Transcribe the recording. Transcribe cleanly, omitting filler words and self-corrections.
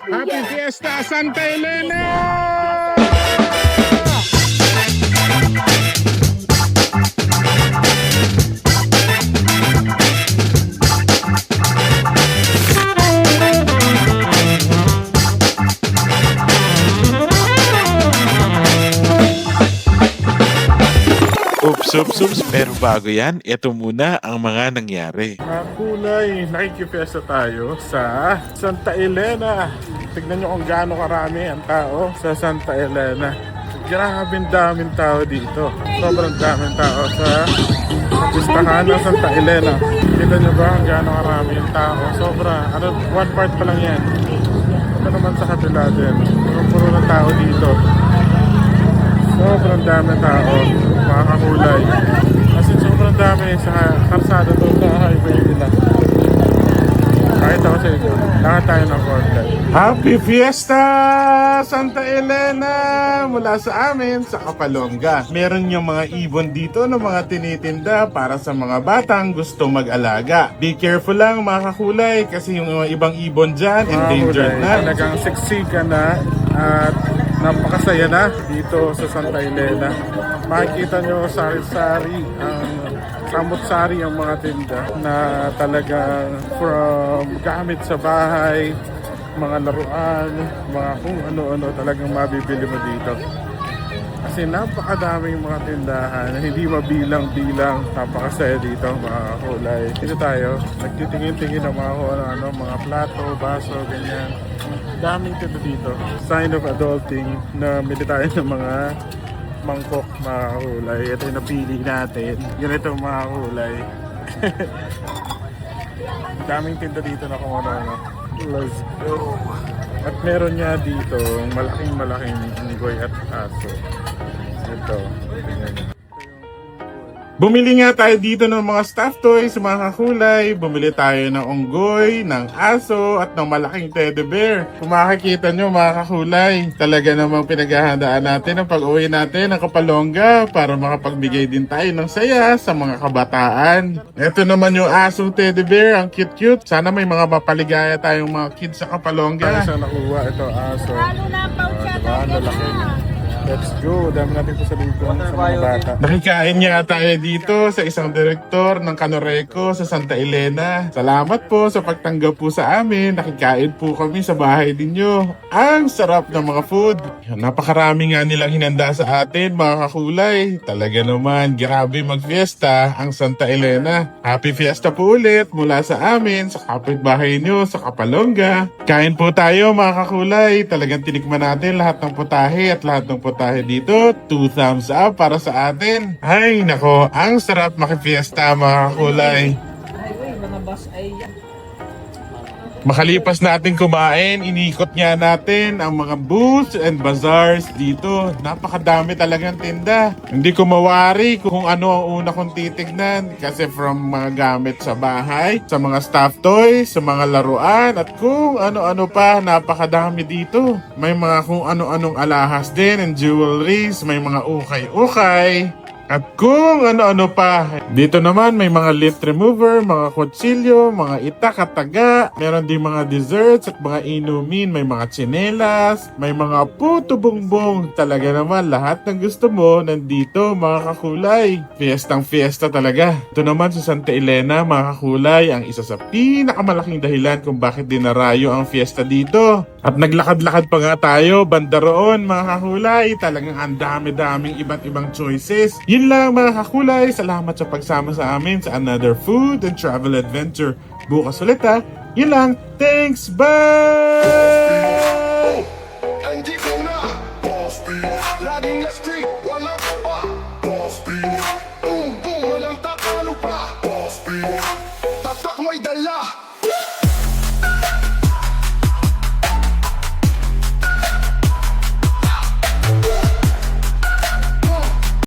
Happy Fiesta Santa Elena! Oops. Pero bago yan, ito muna ang mga nangyari. Mga kulay, nakikipiesta tayo sa Santa Elena. Tignan nyo kung gaano karami ang tao sa Santa Elena. Grabe daming tao dito. Sobrang daming tao sa pistahan ng Santa Elena. Kita nyo ba kung gaano karami yung tao? Sobra, one part pa lang yan. Ito naman sa kabila din. Puro ng tao dito. Sobrang dami tao, mga kakulay. Kasi sobrang dami sa karsada to sa highway nila. Kahit ako sa inyo, lahat tayo ng konti. Happy Fiesta Santa Elena! Mula sa amin sa Kapalonga. Meron yung mga ibon dito ng mga tinitinda para sa mga batang gusto mag-alaga. Be careful lang mga kakulay kasi yung mga ibang ibon dyan endangered na. Talagang siksika na at napakasaya na dito sa Santa Elena. Makikita nyo sari-sari ang samot-sari ang mga tinda na talagang from gamit sa bahay, mga laruan, mga kung ano-ano talagang mabibili mo dito. Kasi napakadaming mga tindahan na hindi mabilang-bilang. Napakasaya dito mga kulay. Dito tayo, nagtitingin-tingin ng mga ano, mga plato, baso, ganyan. Daming tinda dito. Sign of adulting na mili tayo ng mga mangkok mga kulay. Ito yung napili natin. Yun ito mga kulay. Daming tinda dito na kung ano. Let's go! At meron niya dito malaking unggoy at aso. Ito. Tingnan niyo. Bumili nga tayo dito ng mga stuffed toys, mga kakulay. Bumili tayo ng unggoy, ng aso, at ng malaking teddy bear. Kung makikita nyo mga kakulay, talaga namang pinaghahandaan natin ang pag-uwi natin ng Kapalonga para makapagbigay din tayo ng saya sa mga kabataan. Ito naman yung aso teddy bear, ang cute-cute. Sana may mga mapaligaya tayong mga kids sa Kapalonga. Ano siya nakuha? Ito aso. Lalo na pang siya Lalaki. Let's go. Dami natin po sa libro sa mga bata. Nakikain niya tayo dito sa isang direktor ng Canoreco sa Santa Elena. Salamat po sa pagtanggap po sa amin. Nakikain po kami sa bahay ninyo. Ang sarap ng mga food. Napakarami nga nilang hinanda sa atin mga kakulay. Talaga naman, grabe mag-fiesta ang Santa Elena. Happy Fiesta po ulit mula sa amin sa kapitbahay nyo sa Kapalonga. Kain po tayo mga kakulay. Talagang tinikman natin lahat ng putahe at lahat ng putahe dito. 2 thumbs up para sa atin. Ay nako, ang sarap makifiesta mga kakulay. Makalipas natin kumain, inikot nga natin ang mga booths and bazaars dito. Napakadami talagang tinda. Hindi ko mawari kung ano ang una kong titignan kasi from mga gamit sa bahay, sa mga stuffed toys, sa mga laruan, at kung ano-ano pa, napakadami dito. May mga kung ano-anong alahas din and jewelries, may mga ukay-ukay. At kung ano-ano pa. Dito naman may mga lint remover, mga kutsilyo, mga itak at taga. Meron din mga desserts at mga inumin. May mga tsinelas, may mga puto bongbong. Talaga naman lahat ng gusto mo nandito mga kakulay. Fiestang fiesta talaga. Ito naman sa Santa Elena mga kakulay, ang isa sa pinakamalaking dahilan kung bakit dinarayo ang fiesta dito. At naglakad-lakad pa nga tayo banda roon mga kakulay. Talagang ang dami-daming iba't ibang choices. Yun lang mga kakulay, salamat sa pagsama sa amin sa another food and travel adventure. Bukas ulit ha. Yun lang. Thanks. Bye! Hindi ko na boss beat, laging na street, walang pa. Boss beat, boom boom, walang tatalo pa. Boss beat, tatak mo'y dala.